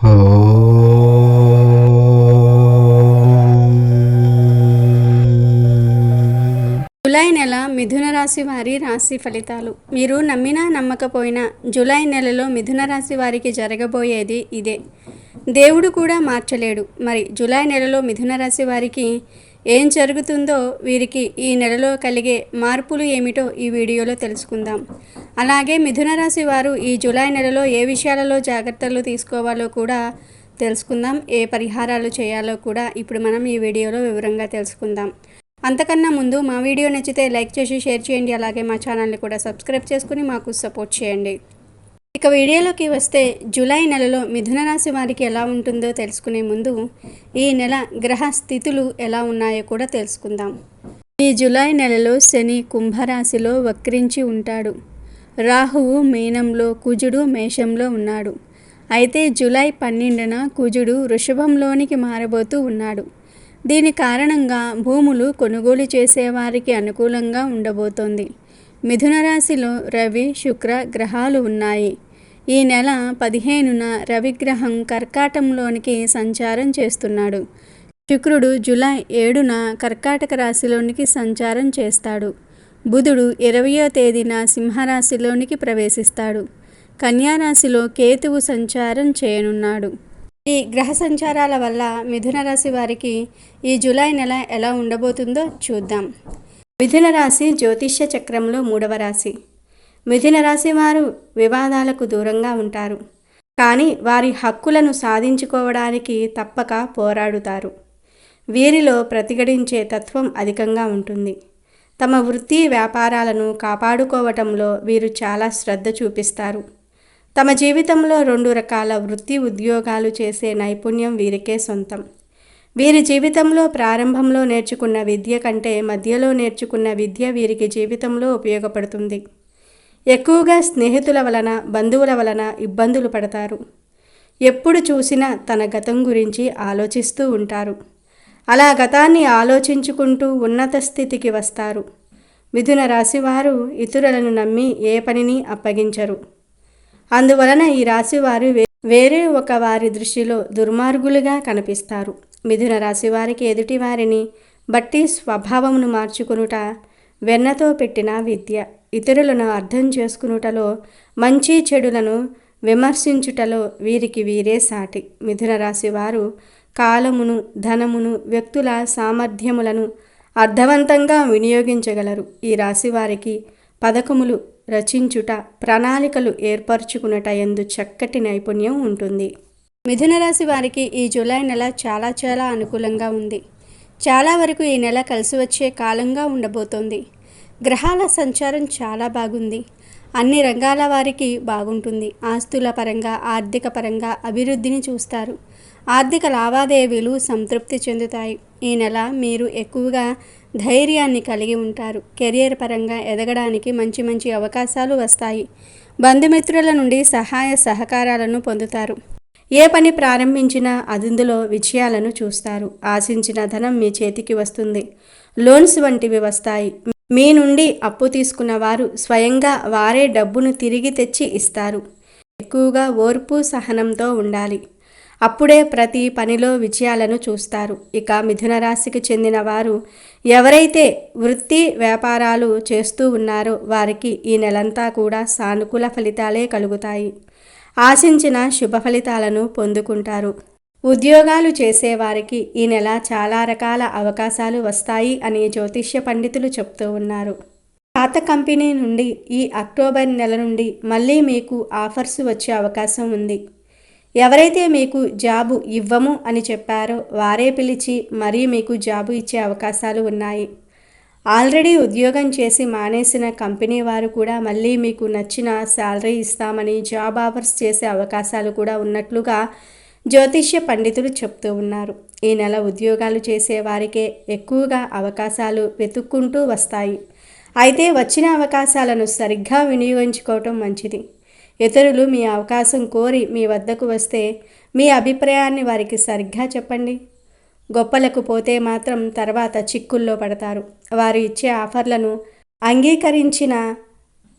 July నెల మిథున రాశి వారి రాశి ఫలితాలు. మీరు నమ్మినా నమ్మకపోయినా జూలై నెలలో మిథున రాశి వారికి జరగబోయేది ఇదే. దేవుడు కూడా మార్చలేడు. మరి జూలై నెలలో మిథున రాశి వారికి ఏం జరుగుతుందో, వీరికి ఈ నెలలో కలిగే మార్పులు ఏమిటో ఈ వీడియోలో తెలుసుకుందాం. అలాగే మిథున రాశి వారు ఈ జూలై నెలలో ఏ విషయాలలో జాగ్రత్తలు తీసుకోవాలో కూడా తెలుసుకుందాం. ఏ పరిహారాలు చేయాలో కూడా ఇప్పుడు మనం ఈ వీడియోలో వివరంగా తెలుసుకుందాం. అంతకన్నా ముందు మా వీడియో నచ్చితే లైక్ చేసి షేర్ చేయండి. అలాగే మా ఛానల్ని కూడా సబ్స్క్రైబ్ చేసుకుని మాకు సపోర్ట్ చేయండి. ఇక వీడియోలోకి వస్తే, జూలై నెలలో మిథున రాశి వారికి ఎలా ఉంటుందో తెలుసుకునే ముందు ఈ నెల గ్రహ స్థితులు ఎలా ఉన్నాయో కూడా తెలుసుకుందాం. ఈ జూలై నెలలో శని కుంభరాశిలో వక్రించి ఉంటాడు. రాహువు మీనంలో, కుజుడు మేషంలో ఉన్నాడు. అయితే జూలై 12న కుజుడు వృషభంలోనికి మారబోతూ ఉన్నాడు. దీని కారణంగా భూములు కొనుగోలు చేసేవారికి అనుకూలంగా ఉండబోతోంది. మిథున రాశిలో రవి, శుక్ర గ్రహాలు ఉన్నాయి. ఈ నెల 15న రవిగ్రహం కర్కాటంలోనికి సంచారం చేస్తున్నాడు. శుక్రుడు జూలై 7న కర్కాటక రాశిలోనికి సంచారం చేస్తాడు. బుధుడు 20వ తేదీన సింహరాశిలోనికి ప్రవేశిస్తాడు. కన్యారాశిలో కేతువు సంచారం చేయనున్నాడు. ఈ గ్రహ సంచారాల వల్ల మిథున రాశి వారికి ఈ జూలై నెల ఎలా ఉండబోతుందో చూద్దాం. మిథున రాశి జ్యోతిష్య చక్రంలో 3వ రాశి. మిథున రాశి వారు వివాదాలకు దూరంగా ఉంటారు. కానీ వారి హక్కులను సాధించుకోవడానికి తప్పక పోరాడుతారు. వీరిలో ప్రతిఘటించే తత్వం అధికంగా ఉంటుంది. తమ వృత్తి వ్యాపారాలను కాపాడుకోవటంలో వీరు చాలా శ్రద్ధ చూపిస్తారు. తమ జీవితంలో 2 రకాల వృత్తి ఉద్యోగాలు చేసే నైపుణ్యం వీరికే సొంతం. వీరి జీవితంలో ప్రారంభంలో నేర్చుకున్న విద్య కంటే మధ్యలో నేర్చుకున్న విద్య వీరికి జీవితంలో ఉపయోగపడుతుంది. ఎక్కువగా స్నేహితుల వలన, బంధువుల వలన ఇబ్బందులు పడతారు. ఎప్పుడు చూసినా తన గతం గురించి ఆలోచిస్తూ ఉంటారు. అలా గతాన్ని ఆలోచించుకుంటూ ఉన్నత స్థితికి వస్తారు. మిథున రాశివారు ఇతరులను నమ్మి ఏ పనిని అప్పగించరు. అందువలన ఈ రాశివారు వేరే ఒక వారి దృష్టిలో దుర్మార్గులుగా కనిపిస్తారు. మిథున రాశి వారికి ఎదుటి వారిని బట్టి స్వభావమును మార్చుకునుట వెన్నతో పెట్టిన విద్య. ఇతరులను అర్థం చేసుకునుటలో, మంచి చెడులను విమర్శించుటలో వీరికి వీరే సాటి. మిథున రాశి వారు కాలమును, ధనమును, వ్యక్తుల సామర్థ్యములను అర్థవంతంగా వినియోగించగలరు. ఈ రాశి వారికి పథకములు రచించుట, ప్రణాళికలు ఏర్పరచుకునుట యందు చక్కటి నైపుణ్యం ఉంటుంది. మిథున రాశి వారికి ఈ జూలై నెల చాలా అనుకూలంగా ఉంది. చాలా వరకు ఈ నెల కలిసి వచ్చే కాలంగా ఉండబోతోంది. గ్రహాల సంచారం చాలా బాగుంది. అన్ని రంగాల వారికి బాగుంటుంది. ఆస్తుల పరంగా, ఆర్థిక పరంగా అభివృద్ధిని చూస్తారు. ఆర్థిక లావాదేవీలు సంతృప్తి చెందుతాయి. ఈ నెల మీరు ఎక్కువగా ధైర్యాన్ని కలిగి ఉంటారు. కెరియర్ పరంగా ఎదగడానికి మంచి అవకాశాలు వస్తాయి. బంధుమిత్రుల నుండి సహాయ సహకారాలను పొందుతారు. ఏ పని ప్రారంభించినా అందులో విజయాలను చూస్తారు. ఆశించిన ధనం మీ చేతికి వస్తుంది. లోన్స్ వంటివి వస్తాయి. మీ నుండి అప్పు తీసుకున్న వారు స్వయంగా వారే డబ్బును తిరిగి తెచ్చి ఇస్తారు. ఎక్కువగా ఓర్పు సహనంతో ఉండాలి. అప్పుడే ప్రతి పనిలో విజయాలను చూస్తారు. ఇక మిథున రాశికి చెందిన వారు ఎవరైతే వృత్తి వ్యాపారాలు చేస్తూ ఉన్నారో వారికి ఈ నెలంతా కూడా సానుకూల ఫలితాలే కలుగుతాయి. ఆశించిన శుభ ఫలితాలను పొందుకుంటారు. ఉద్యోగాలు చేసేవారికి ఈ నెల చాలా రకాల అవకాశాలు వస్తాయి అని జ్యోతిష్య పండితులు చెప్తూ ఉన్నారు. పాత కంపెనీ నుండి ఈ అక్టోబర్ నెల నుండి మళ్ళీ మీకు ఆఫర్స్ వచ్చే అవకాశం ఉంది. ఎవరైతే మీకు జాబు ఇవ్వము అని చెప్పారో వారే పిలిచి మరీ మీకు జాబు ఇచ్చే అవకాశాలు ఉన్నాయి. ఆల్రెడీ ఉద్యోగం చేసి మానేసిన కంపెనీ వారు కూడా మళ్ళీ మీకు నచ్చిన శాలరీ ఇస్తామని జాబ్ ఆఫర్స్ చేసే అవకాశాలు కూడా ఉన్నట్లుగా జ్యోతిష్య పండితులు చెప్తూ ఉన్నారు. ఈ నెల ఉద్యోగాలు చేసే వారికే ఎక్కువగా అవకాశాలు వెతుక్కుంటూ వస్తాయి. అయితే వచ్చిన అవకాశాలను సరిగ్గా వినియోగించుకోవటం మంచిది. ఇతరులు మీ అవకాశం కోరి మీ వద్దకు వస్తే మీ అభిప్రాయాన్ని వారికి సరిగ్గా చెప్పండి. గొప్పలకు పోతే మాత్రం తర్వాత చిక్కుల్లో పడతారు. వారు ఇచ్చే ఆఫర్లను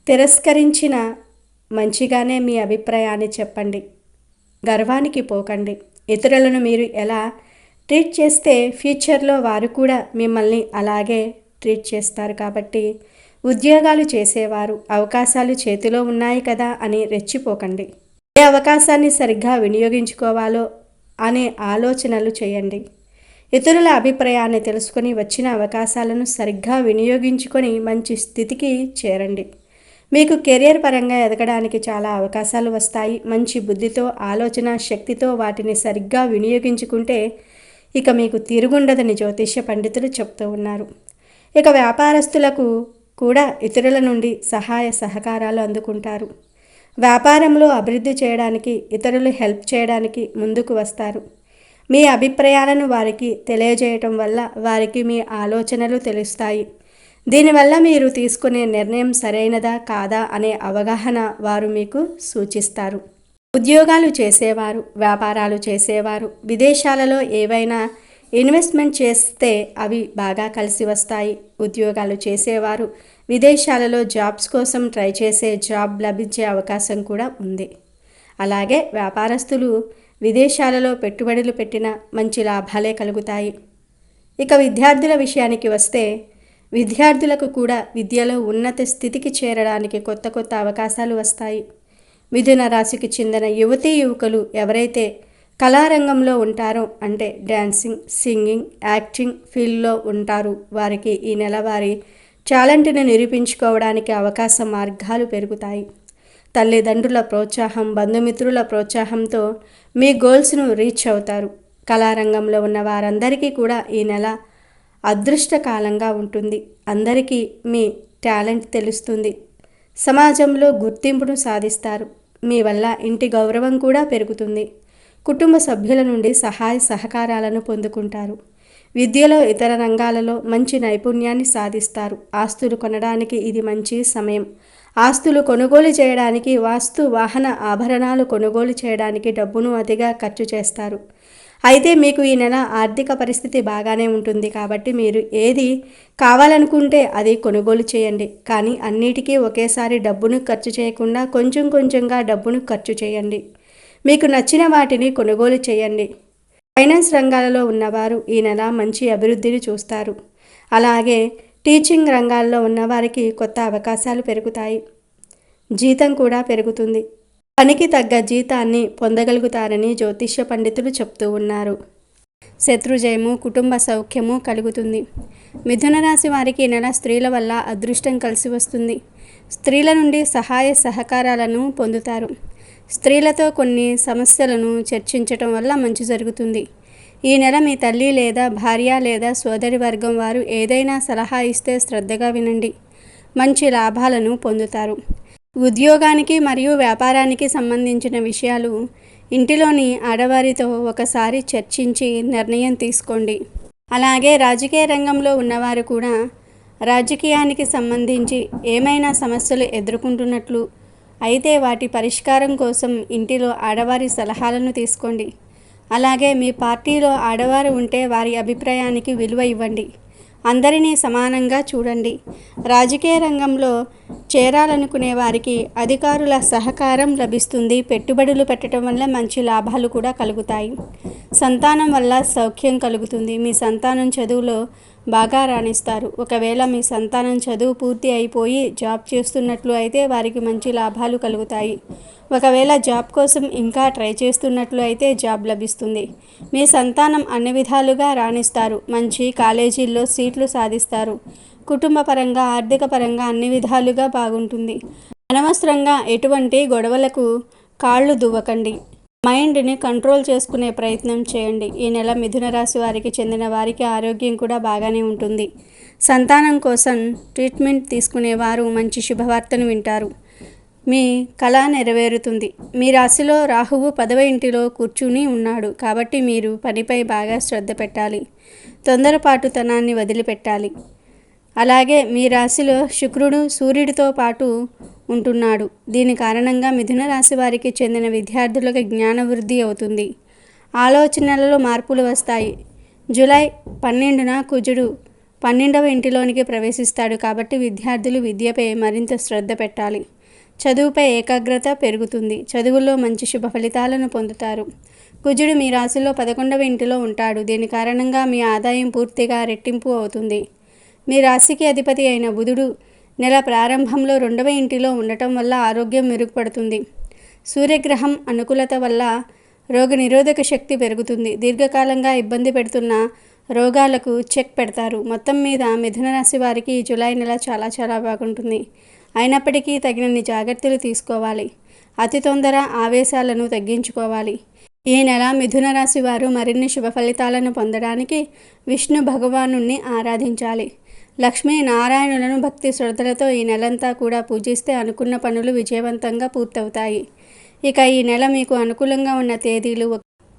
తిరస్కరించిన మంచిగానే మీ అభిప్రాయాన్ని చెప్పండి. గర్వానికి పోకండి. ఇతరులను మీరు ఎలా ట్రీట్ చేస్తే ఫ్యూచర్లో వారు కూడా మిమ్మల్ని అలాగే ట్రీట్ చేస్తారు. కాబట్టి ఉద్యోగాలు చేసేవారు అవకాశాలు చేతిలో ఉన్నాయి కదా అని రెచ్చిపోకండి. ఏ అవకాశాన్ని సరిగ్గా వినియోగించుకోవాలో అనే ఆలోచనలు చేయండి. ఇతరుల అభిప్రాయాన్ని తెలుసుకొని వచ్చిన అవకాశాలను సరిగ్గా వినియోగించుకొని మంచి స్థితికి చేరండి. మీకు కెరియర్ పరంగా ఎదగడానికి చాలా అవకాశాలు వస్తాయి. మంచి బుద్ధితో ఆలోచన శక్తితో వాటిని సరిగ్గా వినియోగించుకుంటే ఇక మీకు తిరుగుండదని జ్యోతిష్య పండితులు చెప్తూ ఉన్నారు. ఇక వ్యాపారస్తులకు కూడా ఇతరుల నుండి సహాయ సహకారాలు అందుకుంటారు. వ్యాపారంలో అభివృద్ధి చేయడానికి ఇతరులు హెల్ప్ చేయడానికి ముందుకు వస్తారు. మీ అభిప్రాయాలను వారికి తెలియజేయటం వల్ల వారికి మీ ఆలోచనలు తెలుస్తాయి. దీనివల్ల మీరు తీసుకునే నిర్ణయం సరైనదా కాదా అనే అవగాహన వారు మీకు సూచిస్తారు. ఉద్యోగాలు చేసేవారు వ్యాపారాలు చేసేవారు విదేశాలలో ఏవైనా ఇన్వెస్ట్మెంట్ చేస్తే అవి బాగా కలిసి వస్తాయి. ఉద్యోగాలు చేసేవారు విదేశాలలో జాబ్స్ కోసం ట్రై చేసే జాబ్ లభించే అవకాశం కూడా ఉంది. అలాగే వ్యాపారస్తులు విదేశాలలో పెట్టుబడులు పెట్టిన మంచి లాభాలే కలుగుతాయి. ఇక విద్యార్థుల విషయానికి వస్తే విద్యార్థులకు కూడా విద్యలో ఉన్నత స్థితికి చేరడానికి కొత్త కొత్త అవకాశాలు వస్తాయి. మిథున రాశికి చెందిన యువతీ యువకులు ఎవరైతే కళారంగంలో ఉంటారో అంటే డ్యాన్సింగ్ సింగింగ్ యాక్టింగ్ ఫీల్డ్లో ఉంటారు వారికి ఈ నెల వారి టాలెంట్ని నిరూపించుకోవడానికి అవకాశ మార్గాలు పెరుగుతాయి. తల్లిదండ్రుల ప్రోత్సాహం బంధుమిత్రుల ప్రోత్సాహంతో మీ గోల్స్ను రీచ్ అవుతారు. కళారంగంలో ఉన్న వారందరికీ కూడా ఈ నెల అదృష్టకాలంగా ఉంటుంది. అందరికీ మీ టాలెంట్ తెలుస్తుంది. సమాజంలో గుర్తింపును సాధిస్తారు. మీ వల్ల ఇంటి గౌరవం కూడా పెరుగుతుంది. కుటుంబ సభ్యుల నుండి సహాయ సహకారాలను పొందుకుంటారు. విద్యలో ఇతర రంగాలలో మంచి నైపుణ్యాన్ని సాధిస్తారు. ఆస్తులు కొనడానికి ఇది మంచి సమయం. ఆస్తులు కొనుగోలు చేయడానికి వాస్తు వాహన ఆభరణాలు కొనుగోలు చేయడానికి డబ్బును అతిగా ఖర్చు చేస్తారు. అయితే మీకు ఈ నెల ఆర్థిక పరిస్థితి బాగానే ఉంటుంది. కాబట్టి మీరు ఏది కావాలనుకుంటే అది కొనుగోలు చేయండి. కానీ అన్నిటికీ ఒకేసారి డబ్బును ఖర్చు చేయకుండా కొంచెం కొంచెంగా డబ్బును ఖర్చు చేయండి. మీకు నచ్చిన వాటిని కొనుగోలు చేయండి. ఫైనాన్స్ రంగాలలో ఉన్నవారు ఈ నెల మంచి అభివృద్ధిని చూస్తారు. అలాగే టీచింగ్ రంగాల్లో ఉన్నవారికి కొత్త అవకాశాలు పెరుగుతాయి. జీతం కూడా పెరుగుతుంది. పనికి తగ్గ జీతాన్ని పొందగలుగుతారని జ్యోతిష్య పండితులు చెప్తూ ఉన్నారు. శత్రుజయము కుటుంబ సౌఖ్యము కలుగుతుంది. మిథున రాశి వారికి ఈ నెల స్త్రీల వల్ల అదృష్టం కలిసి వస్తుంది. స్త్రీల నుండి సహాయ సహకారాలను పొందుతారు. స్త్రీలతో కొన్ని సమస్యలను చర్చించటం వల్ల మంచి జరుగుతుంది. ఈ నెల మీ తల్లి లేదా భార్య లేదా సోదరి వర్గం వారు ఏదైనా సలహా ఇస్తే శ్రద్ధగా వినండి. మంచి లాభాలను పొందుతారు. ఉద్యోగానికి మరియు వ్యాపారానికి సంబంధించిన విషయాలు ఇంటిలోని ఆడవారితో ఒకసారి చర్చించి నిర్ణయం తీసుకోండి. అలాగే రాజకీయ రంగంలో ఉన్నవారు కూడా రాజకీయానికి సంబంధించి ఏమైనా సమస్యలు ఎదుర్కొంటున్నట్లు అయితే వాటి పరిష్కారం కోసం ఇంటిలో ఆడవారి సలహాలను తీసుకోండి. అలాగే మీ పార్టీలో ఆడవారు ఉంటే వారి అభిప్రాయానికి విలువ ఇవ్వండి. అందరినీ సమానంగా చూడండి. రాజకీయ రంగంలో చేరాలనుకునే వారికి అధికారుల సహకారం లభిస్తుంది. పెట్టుబడులు పెట్టడం వల్ల మంచి లాభాలు కూడా కలుగుతాయి. సంతానం వల్ల సౌఖ్యం కలుగుతుంది. మీ సంతానం చదువులో బాగా రాణిస్తారు. ఒకవేళ మీ సంతానం చదువు పూర్తి అయిపోయి జాబ్ చేస్తున్నట్లు అయితే వారికి మంచి లాభాలు కలుగుతాయి. ఒకవేళ జాబ్ కోసం ఇంకా ట్రై చేస్తున్నట్లు అయితే జాబ్ లభిస్తుంది. మీ సంతానం అన్ని విధాలుగా రాణిస్తారు. మంచి కాలేజీల్లో సీట్లు సాధిస్తారు. కుటుంబ పరంగా ఆర్థిక పరంగా అన్ని విధాలుగా బాగుంటుంది. అనవసరంగా ఎటువంటి గొడవలకు కాళ్ళు దువ్వకండి. మైండ్ని కంట్రోల్ చేసుకునే ప్రయత్నం చేయండి. ఈ నెల మిథున రాశి వారికి చెందిన వారికి ఆరోగ్యం కూడా బాగానే ఉంటుంది. సంతానం కోసం ట్రీట్మెంట్ తీసుకునేవారు మంచి శుభవార్తను వింటారు. మీ కళ నెరవేరుతుంది. మీ రాశిలో రాహువు 10వ ఇంటిలో కూర్చుని ఉన్నాడు. కాబట్టి మీరు పనిపై బాగా శ్రద్ధ పెట్టాలి. తొందరపాటుతనాన్ని వదిలిపెట్టాలి. అలాగే మీ రాశిలో శుక్రుడు సూర్యుడితో పాటు ఉంటున్నాడు. దీని కారణంగా మిథున రాశి వారికి చెందిన విద్యార్థులకు జ్ఞానవృద్ధి అవుతుంది. ఆలోచనలలో మార్పులు వస్తాయి. జూలై 12న కుజుడు 12వ ఇంటిలోనికి ప్రవేశిస్తాడు. కాబట్టి విద్యార్థులు విద్యపై మరింత శ్రద్ధ పెట్టాలి. చదువుపై ఏకాగ్రత పెరుగుతుంది. చదువుల్లో మంచి శుభ ఫలితాలను పొందుతారు. కుజుడు మీ రాశిలో 11వ ఇంటిలో ఉంటాడు. దీని కారణంగా మీ ఆదాయం పూర్తిగా రెట్టింపు అవుతుంది. మీ రాశికి అధిపతి అయిన బుధుడు నెల ప్రారంభంలో 2వ ఇంటిలో ఉండటం వల్ల ఆరోగ్యం మెరుగుపడుతుంది. సూర్యగ్రహం అనుకూలత వల్ల రోగనిరోధక శక్తి పెరుగుతుంది. దీర్ఘకాలంగా ఇబ్బంది పెడుతున్న రోగాలకు చెక్ పెడతారు. మొత్తం మీద మిథున రాశి వారికి ఈ జూలై నెల చాలా బాగుంటుంది. అయినప్పటికీ తగినన్ని జాగ్రత్తలు తీసుకోవాలి. అతి తొందర ఆవేశాలను తగ్గించుకోవాలి. ఈ నెల మిథున రాశి వారు మరిన్ని శుభ ఫలితాలను పొందడానికి విష్ణు భగవానుణ్ణి ఆరాధించాలి. లక్ష్మీ నారాయణులను భక్తి శ్రద్ధలతో ఈ నెలంతా కూడా పూజిస్తే అనుకున్న పనులు విజయవంతంగా పూర్తవుతాయి. ఇక ఈ నెల మీకు అనుకూలంగా ఉన్న తేదీలు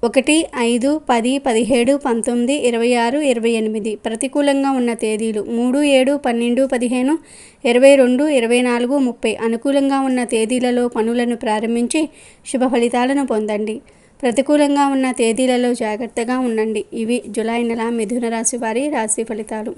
1, 5, 10, 17, 19, 26, 28. ప్రతికూలంగా ఉన్న తేదీలు 3, 7, 12, 15, 22, 24, 30. అనుకూలంగా ఉన్న తేదీలలో పనులను ప్రారంభించి శుభ ఫలితాలను పొందండి. ప్రతికూలంగా ఉన్న తేదీలలో జాగ్రత్తగా ఉండండి. ఇవి జూలై నెల మిథున రాశి వారి రాశి ఫలితాలు.